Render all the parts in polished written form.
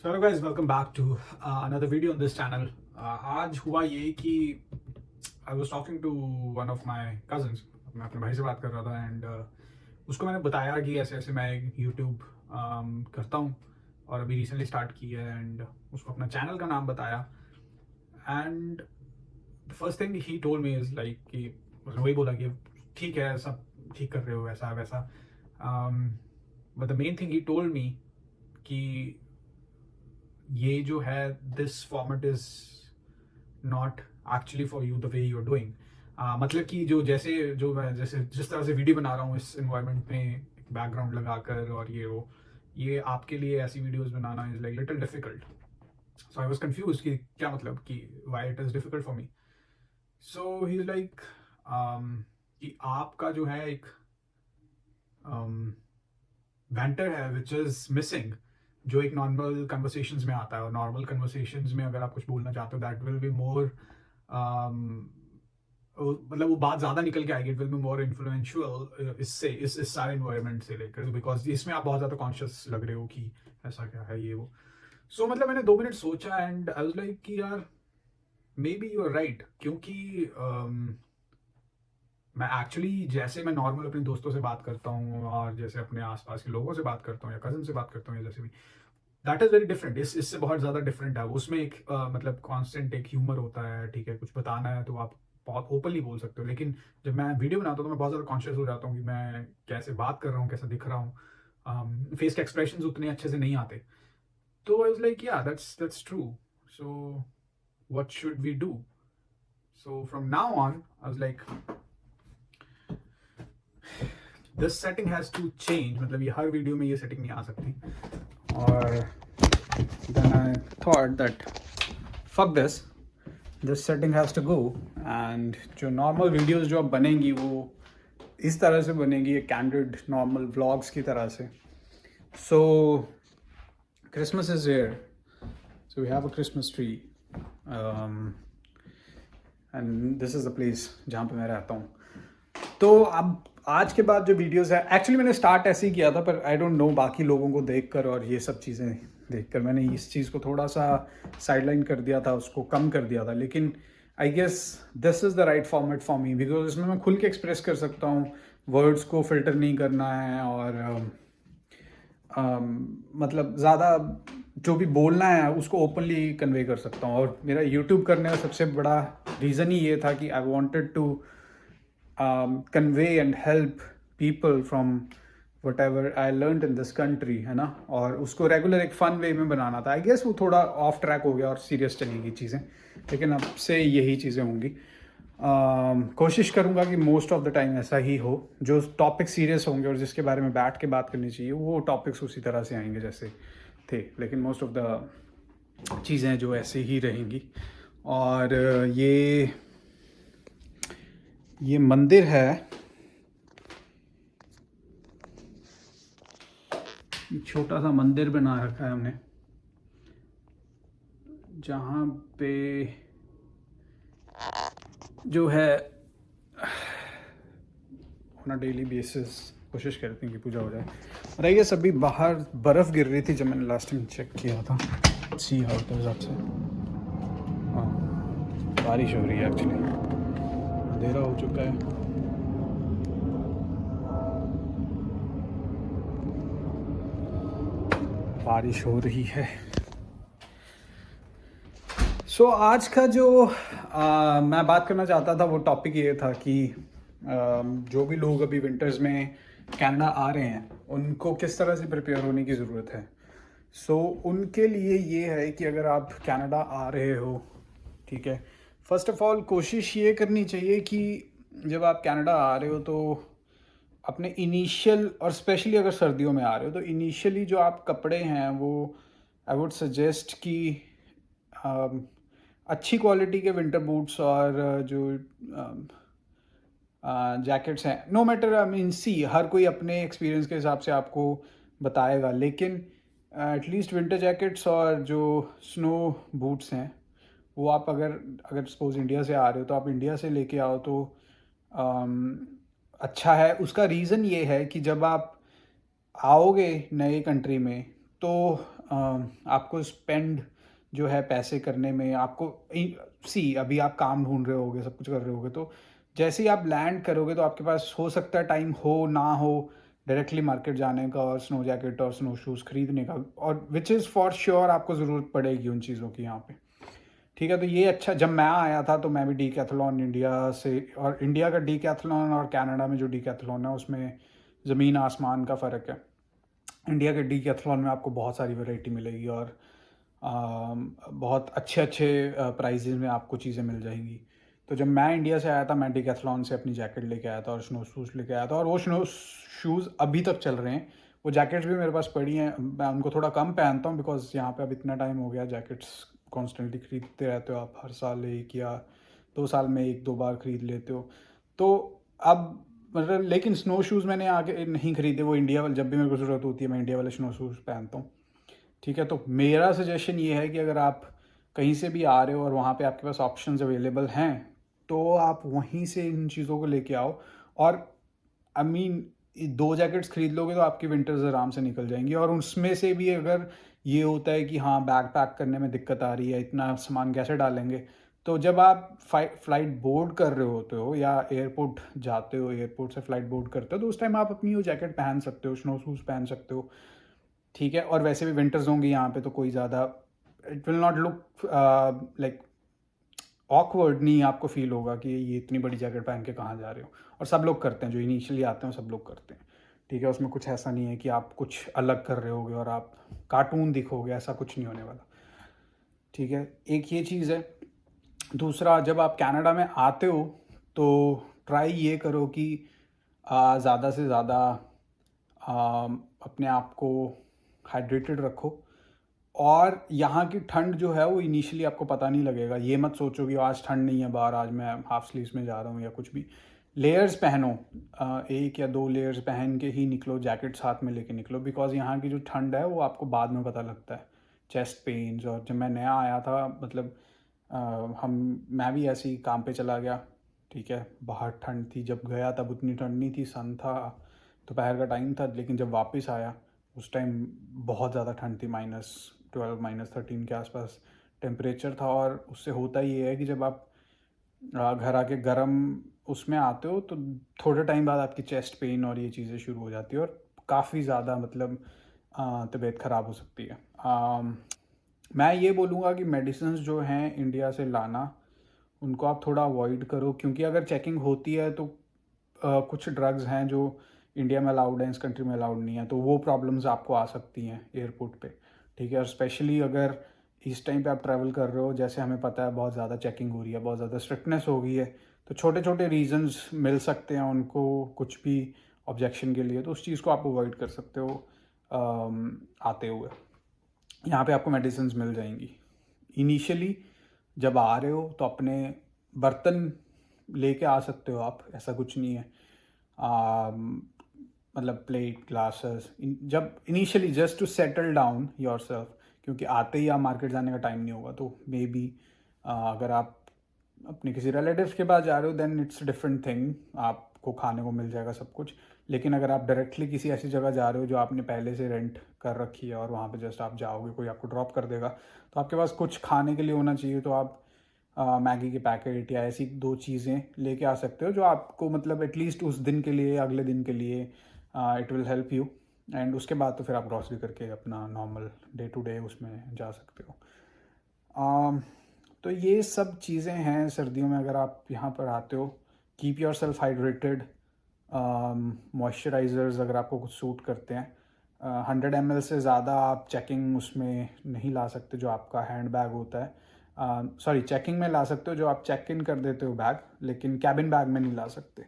So hello guys, welcome back to another video on this channel. आज हुआ ये कि I was talking to one of my cousins. मैं अपने भाई से बात कर रहा था एंड उसको मैंने बताया कि ऐसे ऐसे मैं यूट्यूब करता हूँ और अभी रिसेंटली स्टार्ट की है एंड उसको अपना चैनल का नाम बताया and the first thing he told me is like कि उसने वही बोला कि ठीक है सब ठीक कर रहे हो वैसा वैसा but the main thing he told me कि ये जो है this format is not actually for you the way you are doing. मतलब कि जो मैं जैसे जिस तरह से वीडियो बना रहा हूँ इस इन्वायरमेंट में बैकग्राउंड लगाकर और ये आपके लिए ऐसी videos banana is like little difficult. So I was confuse कि क्या मतलब कि why it is difficult for me. So he is like कि आपका जो है एक वेंटर है विच इज मिसिंग, जो एक नॉर्मल कन्वर्सेशंस में आता है। और नॉर्मल कन्वर्सेशंस में अगर आप कुछ बोलना चाहते हो दैट विल बी मोर मतलब वो बात ज़्यादा निकल के आएगी, it will be more influential इससे इस सारे इन्वायरमेंट से लेकर, बिकॉज इसमें आप बहुत ज़्यादा कॉन्शियस लग रहे हो कि ऐसा क्या है ये वो। सो मतलब मैंने 2 मिनट सोचा एंड आई वाज लाइक कि यार maybe you are right, क्योंकि मैं एक्चुअली जैसे मैं नॉर्मल अपने दोस्तों से बात करता हूँ और जैसे अपने आसपास के लोगों से बात करता हूँ या कज़न से बात करता हूँ या जैसे भी, दैट इज़ वेरी डिफरेंट। इससे बहुत ज़्यादा डिफरेंट है। उसमें एक मतलब कॉन्स्टेंट एक ह्यूमर होता है, ठीक है, कुछ बताना है तो आप बहुत ओपनली बोल सकते हो। लेकिन जब मैं वीडियो बनाता हूँ तो मैं बहुत ज़्यादा कॉन्शियस हो जाता हूँ कि मैं कैसे बात कर रहा हूँ, कैसा दिख रहा हूँ। फेस के एक्सप्रेशन उतने अच्छे से नहीं आते। तो I was like yeah that's true. So what should we do? So from now on I was like this setting has to change. मतलब ये हर वीडियो में ये सेटिंग नहीं आ सकती। और then I thought that fuck this setting has to go and जो normal videos जो अब बनेंगी वो इस तरह से बनेगी, एक candid normal vlogs की तरह से। So Christmas is here, so we have a Christmas tree and this is the place जहाँ पे मैं रहता हूँ। तो अब आज के बाद जो वीडियोस है, एक्चुअली मैंने स्टार्ट ऐसे ही किया था, पर आई डोंट नो बाकी लोगों को देखकर और ये सब चीज़ें देखकर मैंने इस चीज़ को थोड़ा सा साइडलाइन कर दिया था, उसको कम कर दिया था। लेकिन I guess this is the right format for me, because इसमें मैं खुल के एक्सप्रेस कर सकता हूँ, वर्ड्स को फिल्टर नहीं करना है और मतलब ज़्यादा जो भी बोलना है उसको ओपनली कन्वे कर सकता हूँ। और मेरा यूट्यूब करने का सबसे बड़ा रीज़न ही ये था कि I wanted to convey and help people from whatever I learned in this country, है ना। और उसको रेगुलर एक फ़न वे में बनाना था। आई गेस वो थोड़ा ऑफ ट्रैक हो गया और सीरियस चलेगी चीज़ें, लेकिन अब से यही चीज़ें होंगी। कोशिश करूँगा कि मोस्ट ऑफ द टाइम ऐसा ही हो। जो टॉपिक सीरियस होंगे और जिसके बारे में बैठ के बात करनी चाहिए वो टॉपिक्स उसी तरह से आएंगे जैसे थे, लेकिन मोस्ट ऑफ द चीज़ें जो ऐसे ही रहेंगी। और ये मंदिर है, छोटा सा मंदिर बना रखा है हमने, जहाँ पे जो है ऑन अ डेली बेसिस कोशिश करते हैं कि पूजा हो जाए। और आई गेस अभी बाहर बर्फ़ गिर रही थी जब मैंने लास्ट टाइम चेक किया था। सी हाउ इट इज आपसे। हाँ, बारिश हो रही है एक्चुअली, अंधेरा हो चुका है। बारिश हो रही है। सो आज का जो मैं बात करना चाहता था वो टॉपिक ये था कि जो भी लोग अभी विंटर्स में कनाडा आ रहे हैं उनको किस तरह से प्रिपेयर होने की ज़रूरत है। सो उनके लिए ये है कि अगर आप कनाडा आ रहे हो, ठीक है, फर्स्ट ऑफ ऑल कोशिश ये करनी चाहिए कि जब आप कनाडा आ रहे हो तो अपने इनिशियल, और स्पेशली अगर सर्दियों में आ रहे हो तो इनिशियली जो आप कपड़े हैं वो आई वुड सजेस्ट कि अच्छी क्वालिटी के विंटर बूट्स और जो जैकेट्स हैं, नो मैटर आई मीन सी हर कोई अपने एक्सपीरियंस के हिसाब से आपको बताएगा, लेकिन एटलीस्ट विंटर जैकेट्स और जो स्नो बूट्स हैं वो आप अगर सपोज इंडिया से आ रहे हो तो आप इंडिया से लेके आओ तो अच्छा है। उसका रीज़न ये है कि जब आप आओगे नए कंट्री में तो आपको स्पेंड जो है पैसे करने में आपको अभी आप काम ढूंढ रहे होगे, सब कुछ कर रहे होगे, तो जैसे ही आप लैंड करोगे तो आपके पास हो सकता है टाइम हो ना हो डायरेक्टली मार्केट जाने का और स्नो जैकेट और स्नो शूज़ खरीदने का, और विच इज़ फॉर श्योर आपको ज़रूरत पड़ेगी उन चीज़ों की यहाँ पे। ठीक है, तो ये अच्छा, जब मैं आया था तो मैं भी डीकैथलॉन इंडिया से, और इंडिया का डीकैथलॉन और कनाडा में जो डीकैथलॉन है उसमें ज़मीन आसमान का फ़र्क है। इंडिया के डीकैथलॉन में आपको बहुत सारी वैरायटी मिलेगी और बहुत अच्छे अच्छे प्राइजेज में आपको चीज़ें मिल जाएंगी। तो जब मैं इंडिया से आया था मैं डीकैथलॉन से अपनी जैकेट लेके आया था और स्नो शूज़ लेके आया था, और वो स्नो शूज़ अभी तक चल रहे हैं। वो जैकेट्स भी मेरे पास पड़ी हैं, मैं उनको थोड़ा कम पहनता हूँ बिकॉज यहाँ पे अब इतना टाइम हो गया, जैकेट्स कॉन्स्टेंटली खरीदते रहते हो आप, हर साल एक या 2 साल में 1-2 बार खरीद लेते हो। तो अब मतलब, लेकिन स्नो शूज़ मैंने आगे नहीं खरीदे, वो इंडिया वाले, जब भी मेरे को ज़रूरत होती है मैं इंडिया वाले स्नो शूज़ पहनता हूँ। ठीक है, तो मेरा सजेशन ये है कि अगर आप कहीं से भी आ रहे हो और वहाँ पे आपके पास ऑप्शंस अवेलेबल हैं तो आप वहीं से इन चीज़ों को लेके आओ। और आई मीन 2 जैकेट्स खरीद लोगे तो आपकी विंटर्स आराम से निकल जाएंगी। और उसमें से भी अगर ये होता है कि हाँ बैग पैक करने में दिक्कत आ रही है, इतना सामान कैसे डालेंगे, तो जब आप फ्लाइट बोर्ड कर रहे होते हो या एयरपोर्ट जाते हो, एयरपोर्ट से फ्लाइट बोर्ड करते हो, तो उस टाइम आप अपनी वो जैकेट पहन सकते हो, स्नो शूज़ पहन सकते हो। ठीक है, और वैसे भी विंटर्स होंगी यहाँ पे तो कोई ज़्यादा it will not look like awkward, नहीं आपको फील होगा कि ये इतनी बड़ी जैकेट पहन के कहाँ जा रहे हो। और सब लोग करते हैं, जो इनिशियली आते हैं सब लोग करते हैं। ठीक है, उसमें कुछ ऐसा नहीं है कि आप कुछ अलग कर रहे होगे और आप कार्टून दिखोगे, ऐसा कुछ नहीं होने वाला। ठीक है, एक ये चीज़ है। दूसरा, जब आप कनाडा में आते हो तो ट्राई ये करो कि ज़्यादा से ज़्यादा अपने आप को हाइड्रेटेड रखो। और यहाँ की ठंड जो है वो इनिशियली आपको पता नहीं लगेगा, ये मत सोचो कि आज ठंड नहीं है बाहर, आज मैं हाफ स्लीव्स में जा रहा हूँ या कुछ भी। लेयर्स पहनो, 1 या 2 लेयर्स पहन के ही निकलो, जैकेट साथ में लेके निकलो, बिकॉज यहाँ की जो ठंड है वो आपको बाद में पता लगता है, चेस्ट पेन्स। और जब मैं नया आया था, मतलब मैं भी ऐसे ही काम पे चला गया। ठीक है, बाहर ठंड थी, जब गया तब उतनी ठंड नहीं थी, सन था, दोपहर का टाइम था, लेकिन जब वापस आया उस टाइम बहुत ज़्यादा ठंड थी, -12 -13 के आसपास टेम्परेचर था। और उससे होता ये है कि जब आप घर आके गर्म उसमें आते हो तो थोड़े टाइम बाद आपकी चेस्ट पेन और ये चीज़ें शुरू हो जाती है और काफ़ी ज़्यादा मतलब तबीयत ख़राब हो सकती है। मैं ये बोलूँगा कि मेडिसिन्स जो हैं इंडिया से लाना, उनको आप थोड़ा अवॉइड करो, क्योंकि अगर चेकिंग होती है तो कुछ ड्रग्स हैं जो इंडिया में अलाउड हैं, इस कंट्री में अलाउड नहीं है, तो वो प्रॉब्लम्स आपको आ सकती हैं एयरपोर्ट पे। ठीक है, और स्पेशली अगर इस टाइम पे आप ट्रैवल कर रहे हो, जैसे हमें पता है बहुत ज़्यादा चेकिंग हो रही है, बहुत ज़्यादा स्ट्रिक्टनेस हो गई है, तो छोटे छोटे रीजंस मिल सकते हैं उनको कुछ भी ऑब्जेक्शन के लिए, तो उस चीज़ को आप अवॉइड कर सकते हो। आते हुए यहाँ पे आपको मेडिसिन मिल जाएंगी। इनिशियली जब आ रहे हो तो अपने बर्तन लेके आ सकते हो आप, ऐसा कुछ नहीं है। मतलब प्लेट, ग्लासेस, जब initially just to settle down yourself, क्योंकि आते ही आप मार्केट जाने का टाइम नहीं होगा, तो मे बी अगर आप अपने किसी रिलेटिव्स के पास जा रहे हो देन इट्स डिफरेंट थिंग, आपको खाने को मिल जाएगा सब कुछ। लेकिन अगर आप डायरेक्टली किसी ऐसी जगह जा रहे हो जो आपने पहले से रेंट कर रखी है और वहाँ पे जस्ट आप जाओगे, कोई आपको ड्रॉप कर देगा, तो आपके पास कुछ खाने के लिए होना चाहिए। तो आप मैगी के पैकेट या ऐसी 2 चीज़ें लेके आ सकते हो जो आपको मतलब एटलीस्ट उस दिन के लिए, अगले दिन के लिए it will help you. And उसके बाद तो फिर आप ग्रॉसरी करके अपना नॉर्मल डे टू डे उसमें जा सकते हो। तो ये सब चीज़ें हैं सर्दियों में अगर आप यहाँ पर आते हो। Keep your self hydrated. Moisturisers अगर आपको कुछ सूट करते हैं, 100 ml से ज़्यादा आप चेकिंग उसमें नहीं ला सकते, जो आपका हैंड बैग होता है। सॉरी, चेकिंग में ला सकते हो, जो आप चेक इन कर देते हो बैग, लेकिन कैबिन बैग में नहीं ला सकते।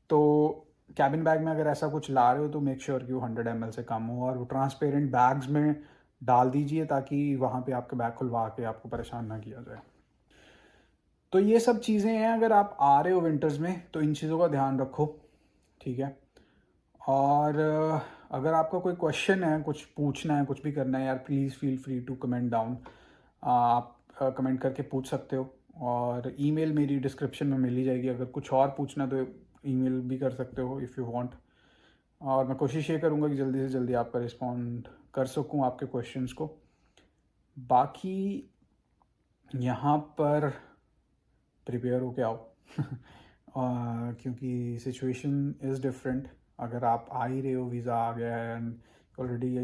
तो कैबिन बैग में अगर ऐसा कुछ ला रहे हो तो मेक श्योर कि वो 100 ml से कम हो, और वो ट्रांसपेरेंट बैग्स में डाल दीजिए ताकि वहाँ पे आपके बैग खुलवा के आपको परेशान ना किया जाए। तो ये सब चीज़ें हैं, अगर आप आ रहे हो विंटर्स में तो इन चीज़ों का ध्यान रखो। ठीक है, और अगर आपका कोई क्वेश्चन है, कुछ पूछना है, कुछ भी करना है यार, please feel free to comment down. आप कमेंट करके पूछ सकते हो, और ईमेल मेरी डिस्क्रिप्शन में मिल ही जाएगी। अगर कुछ और पूछना तो ईमेल भी कर सकते हो इफ़ यू वांट, और मैं कोशिश ये करूँगा कि जल्दी से जल्दी आपका रिस्पॉन्ड कर सकूं आपके क्वेश्चंस को। बाकी यहाँ पर प्रिपेयर होके आओ क्योंकि सिचुएशन इज़ डिफरेंट। अगर आप आ ही रहे हो, वीज़ा आ गया है and already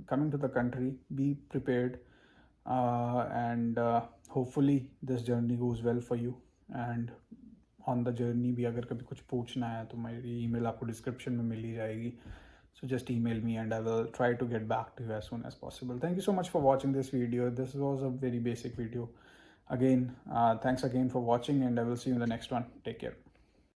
coming to the country, be prepared and hopefully this journey goes well for you. And on the journey भी अगर कभी कुछ पूछना है तो मेरी ईमेल आपको डिस्क्रिप्शन में मिल ही जाएगी। So just email me and I will try to get back to you as soon as possible. Thank you so much for watching this video. This was a very basic video. Again, thanks again for watching and I will see you in the next one. Take care.